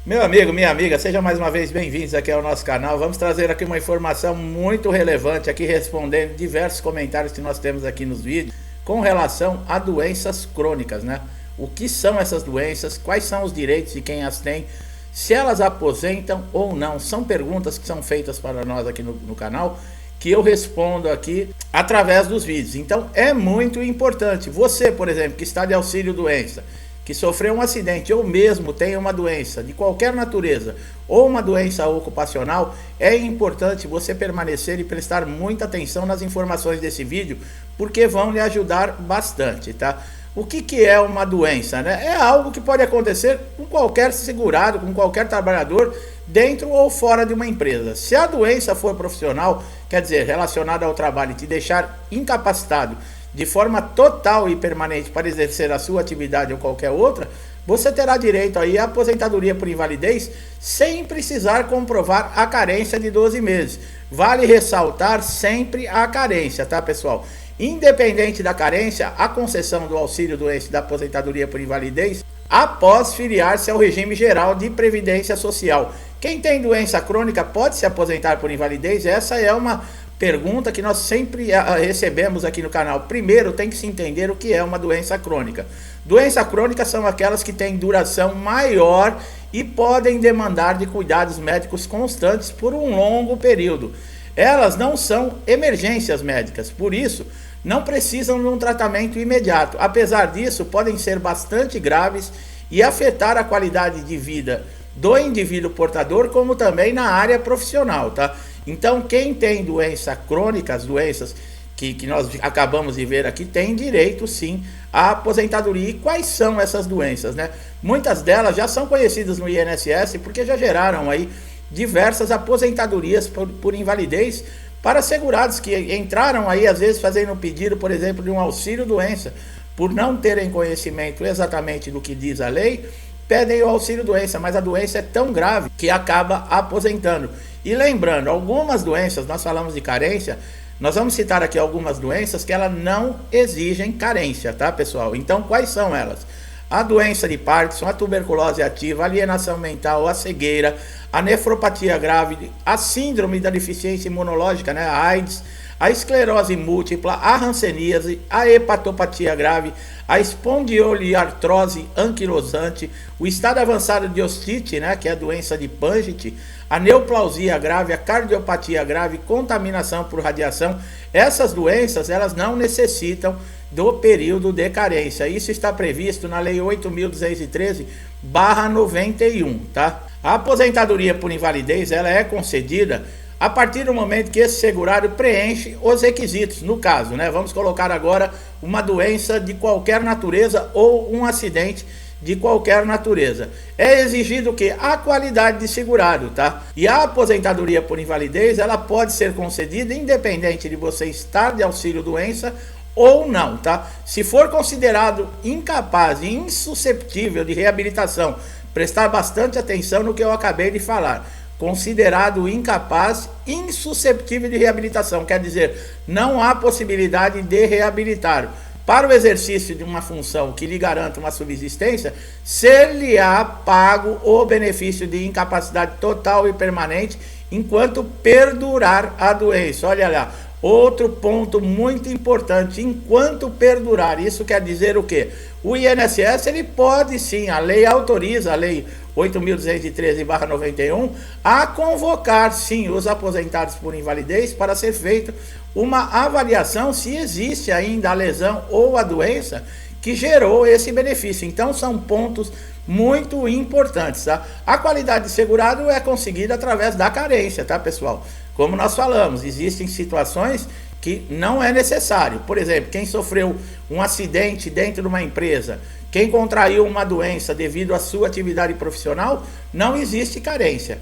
Meu amigo, minha amiga, sejam mais uma vez bem-vindos aqui ao nosso canal. Vamos trazer aqui uma informação muito relevante, aqui respondendo diversos comentários que nós temos aqui nos vídeos com relação a doenças crônicas, né? O que são essas doenças, quais são os direitos de quem as tem, se elas aposentam ou não. São perguntas que são feitas para nós aqui no canal, que eu respondo aqui através dos vídeos. Então é muito importante. Você, por exemplo, que está de auxílio doença, que sofreu um acidente ou mesmo tem uma doença de qualquer natureza ou uma doença ocupacional, é importante você permanecer e prestar muita atenção nas informações desse vídeo, porque vão lhe ajudar bastante, tá? O que é uma doença, né? É algo que pode acontecer com qualquer segurado, com qualquer trabalhador, dentro ou fora de uma empresa. Se a doença for profissional, quer dizer, relacionada ao trabalho e te deixar incapacitado de forma total e permanente para exercer a sua atividade ou qualquer outra, você terá direito aí à aposentadoria por invalidez sem precisar comprovar a carência de 12 meses. Vale ressaltar sempre a carência, tá, pessoal? Independente da carência, a concessão do auxílio doença e da aposentadoria por invalidez após filiar-se ao regime geral de previdência social. Quem tem doença crônica pode se aposentar por invalidez? Essa é uma pergunta que nós sempre recebemos aqui no canal. Primeiro tem que se entender o que é uma doença crônica. Doença crônica são aquelas que têm duração maior e podem demandar de cuidados médicos constantes por um longo período. Elas não são emergências médicas, por isso não precisam de um tratamento imediato. Apesar disso, podem ser bastante graves e afetar a qualidade de vida do indivíduo portador, como também na área profissional, tá? Então, quem tem doença crônica, as doenças que nós acabamos de ver aqui, tem direito sim à aposentadoria. E quais são essas doenças, né? Muitas delas já são conhecidas no INSS, porque já geraram aí diversas aposentadorias por invalidez para segurados que entraram aí, às vezes, fazendo um pedido, por exemplo, de um auxílio doença, por não terem conhecimento exatamente do que diz a lei, pedem o auxílio doença, mas a doença é tão grave que acaba aposentando. E lembrando, algumas doenças, nós falamos de carência, nós vamos citar aqui algumas doenças que elas não exigem carência, tá, pessoal? Então, quais são elas? A doença de Parkinson, a tuberculose ativa, a alienação mental, a cegueira, a nefropatia grave, a síndrome da deficiência imunológica, né, a AIDS, a esclerose múltipla, a hanseníase, a hepatopatia grave, a espondiloartrose anquilosante, o estado avançado de ostite, né, que é a doença de Paget, a neoplausia grave, a cardiopatia grave, contaminação por radiação. Essas doenças, elas não necessitam do período de carência. Isso está previsto na Lei 8.213/91, tá? A aposentadoria por invalidez, ela é concedida a partir do momento que esse segurado preenche os requisitos. No caso, né, vamos colocar agora uma doença de qualquer natureza ou um acidente de qualquer natureza. É exigido que a qualidade de segurado, tá? E a aposentadoria por invalidez, ela pode ser concedida independente de você estar de auxílio doença ou não, tá? Se for considerado incapaz e insusceptível de reabilitação, prestar bastante atenção no que eu acabei de falar. Considerado incapaz, insusceptível de reabilitação, quer dizer, não há possibilidade de reabilitar. Para o exercício de uma função que lhe garanta uma subsistência, ser-lhe-á pago o benefício de incapacidade total e permanente enquanto perdurar a doença. Olha lá, outro ponto muito importante, enquanto perdurar. Isso quer dizer o quê? O INSS, ele pode sim, a lei autoriza, a lei 8.213/91, a convocar sim os aposentados por invalidez para ser feita uma avaliação se existe ainda a lesão ou a doença que gerou esse benefício. Então são pontos muito importantes, tá? A qualidade de segurado é conseguida através da carência, tá, pessoal? Como nós falamos, existem situações que não é necessário. Por exemplo, quem sofreu um acidente dentro de uma empresa, quem contraiu uma doença devido à sua atividade profissional, não existe carência,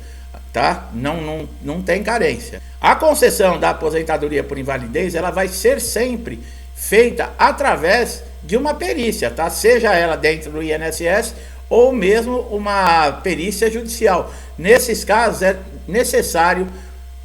tá? Não tem carência. A concessão da aposentadoria por invalidez, ela vai ser sempre feita através de uma perícia, tá? Seja ela dentro do INSS ou mesmo uma perícia judicial. Nesses casos é necessário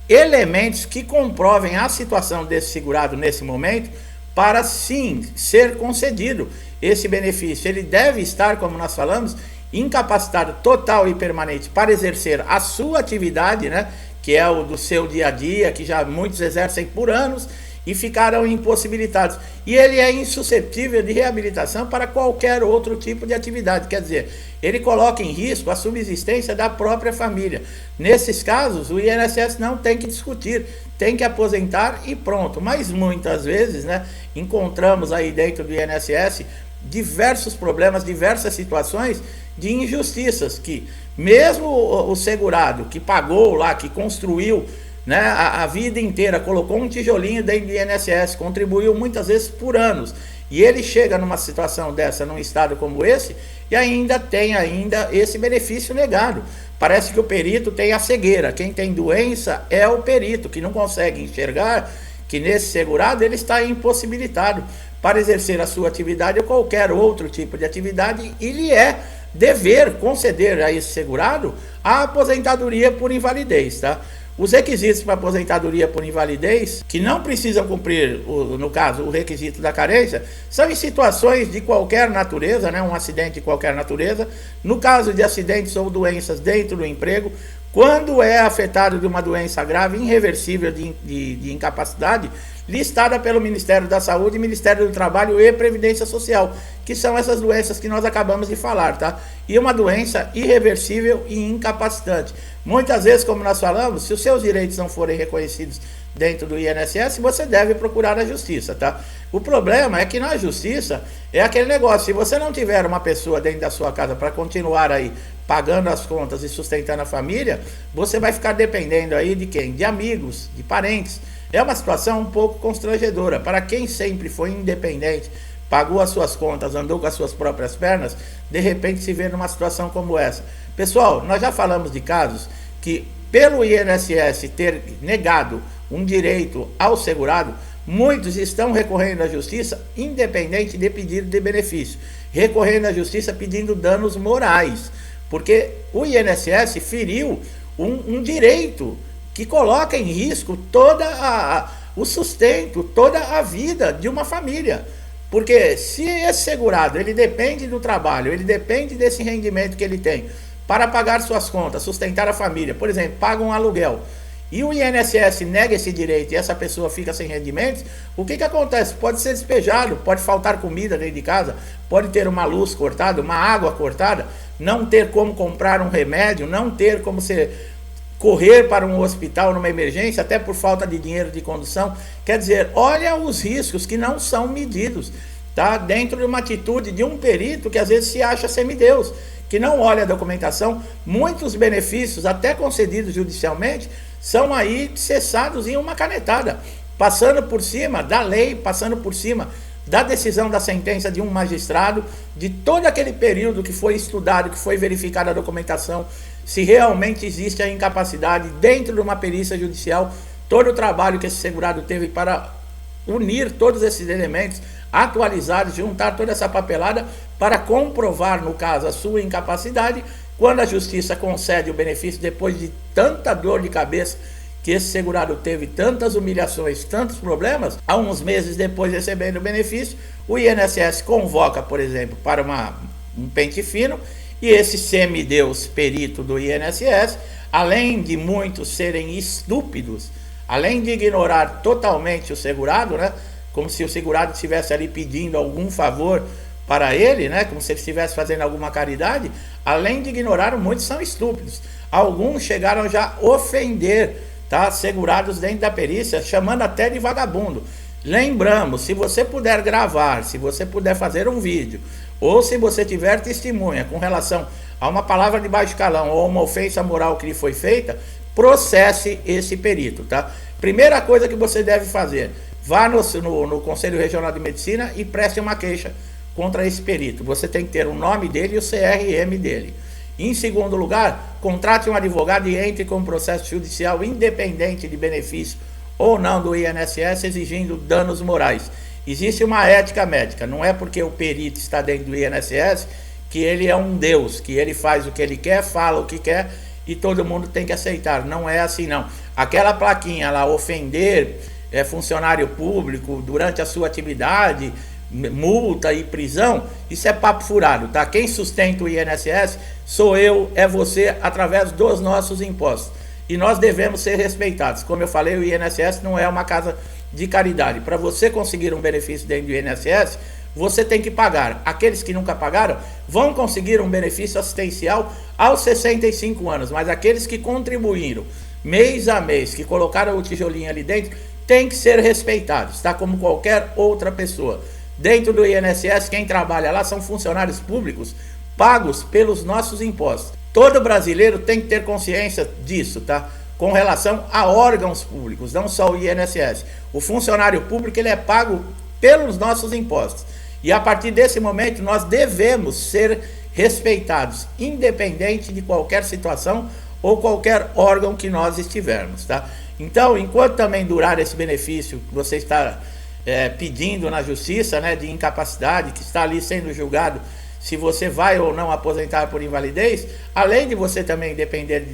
elementos que comprovem a situação desse segurado nesse momento para sim ser concedido esse benefício. Ele deve estar, como nós falamos, incapacitado total e permanente para exercer a sua atividade, né, que é o do seu dia a dia, que já muitos exercem por anos e ficaram impossibilitados. E ele é insuscetível de reabilitação para qualquer outro tipo de atividade, quer dizer, ele coloca em risco a subsistência da própria família. Nesses casos, o INSS não tem que discutir, tem que aposentar e pronto. Mas muitas vezes, né, encontramos aí dentro do INSS diversos problemas, diversas situações de injustiças, que mesmo o segurado que pagou lá, que construiu, né, a vida inteira, colocou um tijolinho dentro do INSS, contribuiu muitas vezes por anos, e ele chega numa situação dessa, num estado como esse, e ainda tem esse benefício negado. Parece que o perito tem a cegueira. Quem tem doença é o perito, que não consegue enxergar que nesse segurado ele está impossibilitado para exercer a sua atividade ou qualquer outro tipo de atividade, e lhe é dever conceder a esse segurado a aposentadoria por invalidez, tá? Os requisitos para aposentadoria por invalidez, que não precisam cumprir, no caso, o requisito da carência, são em situações de qualquer natureza, né? Um acidente de qualquer natureza. No caso de acidentes ou doenças dentro do emprego, quando é afetado de uma doença grave, irreversível de incapacidade, listada pelo Ministério da Saúde, Ministério do Trabalho e Previdência Social, que são essas doenças que nós acabamos de falar, tá? E uma doença irreversível e incapacitante. Muitas vezes, como nós falamos, se os seus direitos não forem reconhecidos dentro do INSS, você deve procurar a justiça, tá? O problema é que na justiça é aquele negócio, se você não tiver uma pessoa dentro da sua casa para continuar aí pagando as contas e sustentando a família, você vai ficar dependendo aí de quem? De amigos, de parentes. É uma situação um pouco constrangedora. Para quem sempre foi independente, pagou as suas contas, andou com as suas próprias pernas, de repente se vê numa situação como essa. Pessoal, nós já falamos de casos que, pelo INSS ter negado um direito ao segurado, muitos estão recorrendo à justiça, independente de pedido de benefício, recorrendo à justiça pedindo danos morais, porque o INSS feriu um direito que coloca em risco o sustento, toda a vida de uma família. Porque se esse segurado, ele depende do trabalho, ele depende desse rendimento que ele tem para pagar suas contas, sustentar a família, por exemplo, paga um aluguel, e o INSS nega esse direito e essa pessoa fica sem rendimentos, o que acontece? Pode ser despejado, pode faltar comida dentro de casa, pode ter uma luz cortada, uma água cortada, não ter como comprar um remédio, não ter como correr para um hospital numa emergência, até por falta de dinheiro de condução. Quer dizer, olha os riscos que não são medidos, tá? Dentro de uma atitude de um perito que às vezes se acha semideus, que não olha a documentação. Muitos benefícios, até concedidos judicialmente, são aí cessados em uma canetada, passando por cima da lei, passando por cima da decisão da sentença de um magistrado, de todo aquele período que foi estudado, que foi verificada a documentação, se realmente existe a incapacidade dentro de uma perícia judicial, todo o trabalho que esse segurado teve para unir todos esses elementos, atualizados, juntar toda essa papelada para comprovar, no caso, a sua incapacidade. Quando a justiça concede o benefício, depois de tanta dor de cabeça que esse segurado teve, tantas humilhações, tantos problemas, há uns meses depois recebendo o benefício, o INSS convoca, por exemplo, para um pente fino, e esse semideus perito do INSS, além de muitos serem estúpidos, além de ignorar totalmente o segurado, né, como se o segurado estivesse ali pedindo algum favor para ele, né, como se ele estivesse fazendo alguma caridade, além de ignorar, muitos são estúpidos. Alguns chegaram já a ofender, tá, segurados dentro da perícia, chamando até de vagabundo. Lembramos, se você puder gravar, se você puder fazer um vídeo, ou se você tiver testemunha com relação a uma palavra de baixo calão ou uma ofensa moral que lhe foi feita, processe esse perito, tá? Primeira coisa que você deve fazer, vá no Conselho Regional de Medicina e preste uma queixa contra esse perito. Você tem que ter o nome dele e o CRM dele. Em segundo lugar, contrate um advogado e entre com um processo judicial independente de benefício ou não do INSS, exigindo danos morais. Existe uma ética médica, não é porque o perito está dentro do INSS que ele é um deus, que ele faz o que ele quer, fala o que quer e todo mundo tem que aceitar. Não é assim, não. Aquela plaquinha lá, ofender funcionário público durante a sua atividade, multa e prisão, isso é papo furado, tá? Quem sustenta o INSS sou eu, é você, através dos nossos impostos. E nós devemos ser respeitados. Como eu falei, o INSS não é uma casa de caridade. Para você conseguir um benefício dentro do INSS, você tem que pagar. Aqueles que nunca pagaram vão conseguir um benefício assistencial aos 65 anos, mas aqueles que contribuíram mês a mês, que colocaram o tijolinho ali dentro, tem que ser respeitados, tá? Como qualquer outra pessoa. Dentro do INSS, quem trabalha lá são funcionários públicos pagos pelos nossos impostos. Todo brasileiro tem que ter consciência disso, tá? Com relação a órgãos públicos, não só o INSS. O funcionário público, ele é pago pelos nossos impostos. E a partir desse momento, nós devemos ser respeitados, independente de qualquer situação ou qualquer órgão que nós estivermos, tá? Então, enquanto também durar esse benefício que você está pedindo na justiça, né, de incapacidade, que está ali sendo julgado se você vai ou não aposentar por invalidez, além de você também depender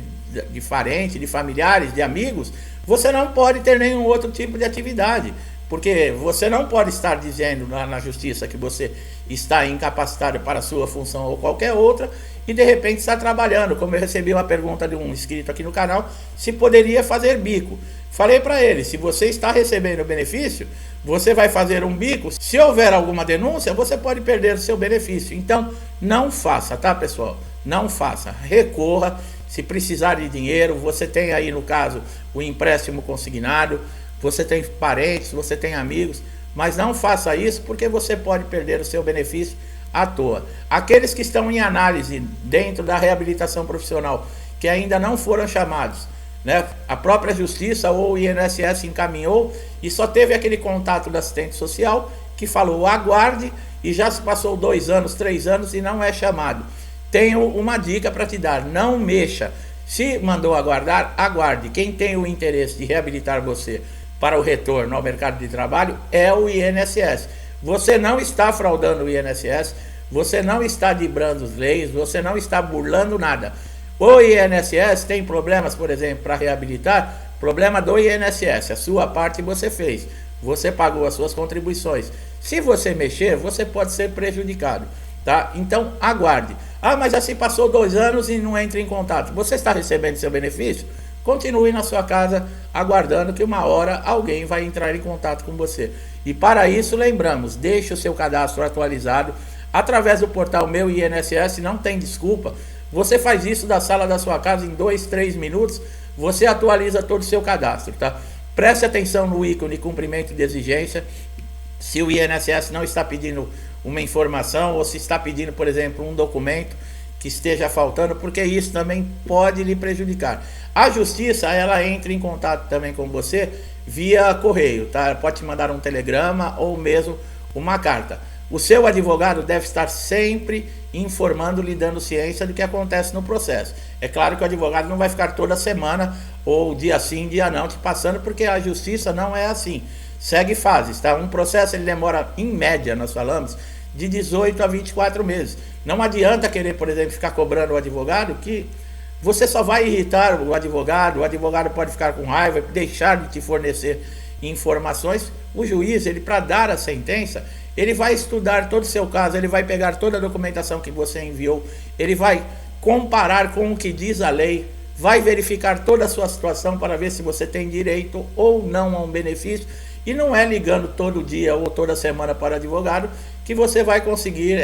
de parentes, de familiares, de amigos, você não pode ter nenhum outro tipo de atividade, porque você não pode estar dizendo na justiça que você está incapacitado para a sua função ou qualquer outra, e de repente está trabalhando. Como eu recebi uma pergunta de um inscrito aqui no canal, se poderia fazer bico. Falei para ele, se você está recebendo o benefício, você vai fazer um bico. Se houver alguma denúncia, você pode perder o seu benefício. Então, não faça, tá, pessoal? Não faça. Recorra. Se precisar de dinheiro, você tem aí, no caso, o empréstimo consignado, você tem parentes, você tem amigos, mas não faça isso porque você pode perder o seu benefício à toa. Aqueles que estão em análise dentro da reabilitação profissional, que ainda não foram chamados, né? A própria justiça ou o INSS encaminhou e só teve aquele contato do assistente social que falou aguarde, e já se passou 2 anos, 3 anos e não é chamado. Tenho uma dica para te dar, não mexa. Se mandou aguardar, aguarde. Quem tem o interesse de reabilitar você para o retorno ao mercado de trabalho é o INSS. Você não está fraudando o INSS, você não está driblando as leis, você não está burlando nada. O INSS tem problemas, por exemplo, para reabilitar, problema do INSS, a sua parte você fez, você pagou as suas contribuições. Se você mexer, você pode ser prejudicado, tá? Então, aguarde. Ah, mas assim passou 2 anos e não entra em contato. Você está recebendo seu benefício? Continue na sua casa, aguardando que uma hora alguém vai entrar em contato com você. E para isso, lembramos, deixe o seu cadastro atualizado através do portal Meu INSS, não tem desculpa. Você faz isso da sala da sua casa em 2, 3 minutos, você atualiza todo o seu cadastro, tá? Preste atenção no ícone cumprimento de exigência, se o INSS não está pedindo uma informação ou se está pedindo, por exemplo, um documento que esteja faltando, porque isso também pode lhe prejudicar. A justiça, ela entra em contato também com você via correio, tá? Pode te mandar um telegrama ou mesmo uma carta. O seu advogado deve estar sempre informando, lhe dando ciência do que acontece no processo. É claro que o advogado não vai ficar toda semana ou dia sim, dia não, te passando, porque a justiça não é assim. Segue fases, tá? Um processo ele demora, em média, nós falamos, de 18 a 24 meses. Não adianta querer, por exemplo, ficar cobrando o advogado, que você só vai irritar o advogado pode ficar com raiva, deixar de te fornecer informações. O juiz, ele para dar a sentença, ele vai estudar todo o seu caso, ele vai pegar toda a documentação que você enviou, ele vai comparar com o que diz a lei, vai verificar toda a sua situação para ver se você tem direito ou não a um benefício. E não é ligando todo dia ou toda semana para o advogado que você vai conseguir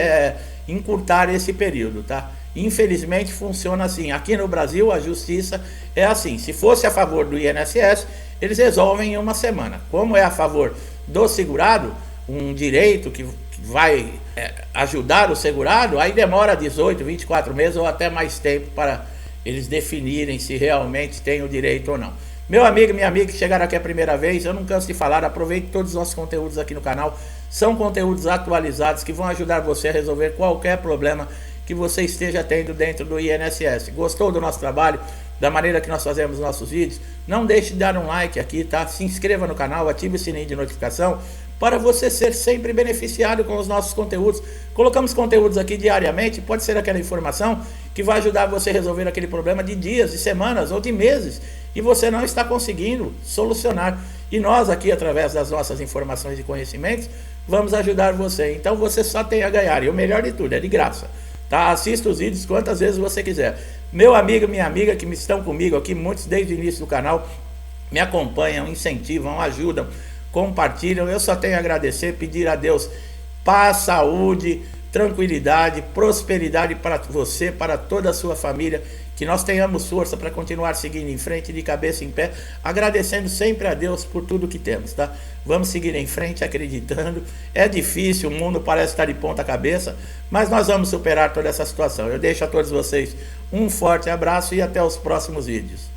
encurtar esse período, tá? Infelizmente funciona assim. Aqui no Brasil a justiça é assim. Se fosse a favor do INSS, eles resolvem em uma semana. Como é a favor do segurado, um direito que vai ajudar o segurado, aí demora 18, 24 meses ou até mais tempo para eles definirem se realmente tem o direito ou não. Meu amigo, minha amiga que chegaram aqui a primeira vez, eu não canso de falar, aproveite todos os nossos conteúdos aqui no canal. São conteúdos atualizados que vão ajudar você a resolver qualquer problema que você esteja tendo dentro do INSS. Gostou do nosso trabalho, da maneira que nós fazemos nossos vídeos? Não deixe de dar um like aqui, tá? Se inscreva no canal, ative o sininho de notificação para você ser sempre beneficiado com os nossos conteúdos. Colocamos conteúdos aqui diariamente, pode ser aquela informação que vai ajudar você a resolver aquele problema de dias, de semanas ou de meses e você não está conseguindo solucionar. E nós aqui, através das nossas informações e conhecimentos, vamos ajudar você. Então você só tem a ganhar, e o melhor de tudo, é de graça. Tá? Assista os vídeos quantas vezes você quiser. Meu amigo, minha amiga que estão comigo aqui, muitos desde o início do canal, me acompanham, incentivam, ajudam, compartilham. Eu só tenho a agradecer, pedir a Deus paz, saúde, tranquilidade, prosperidade para você, para toda a sua família, que nós tenhamos força para continuar seguindo em frente, de cabeça em pé, agradecendo sempre a Deus por tudo que temos, tá? Vamos seguir em frente acreditando. É difícil, o mundo parece estar de ponta cabeça, mas nós vamos superar toda essa situação. Eu deixo a todos vocês um forte abraço e até os próximos vídeos.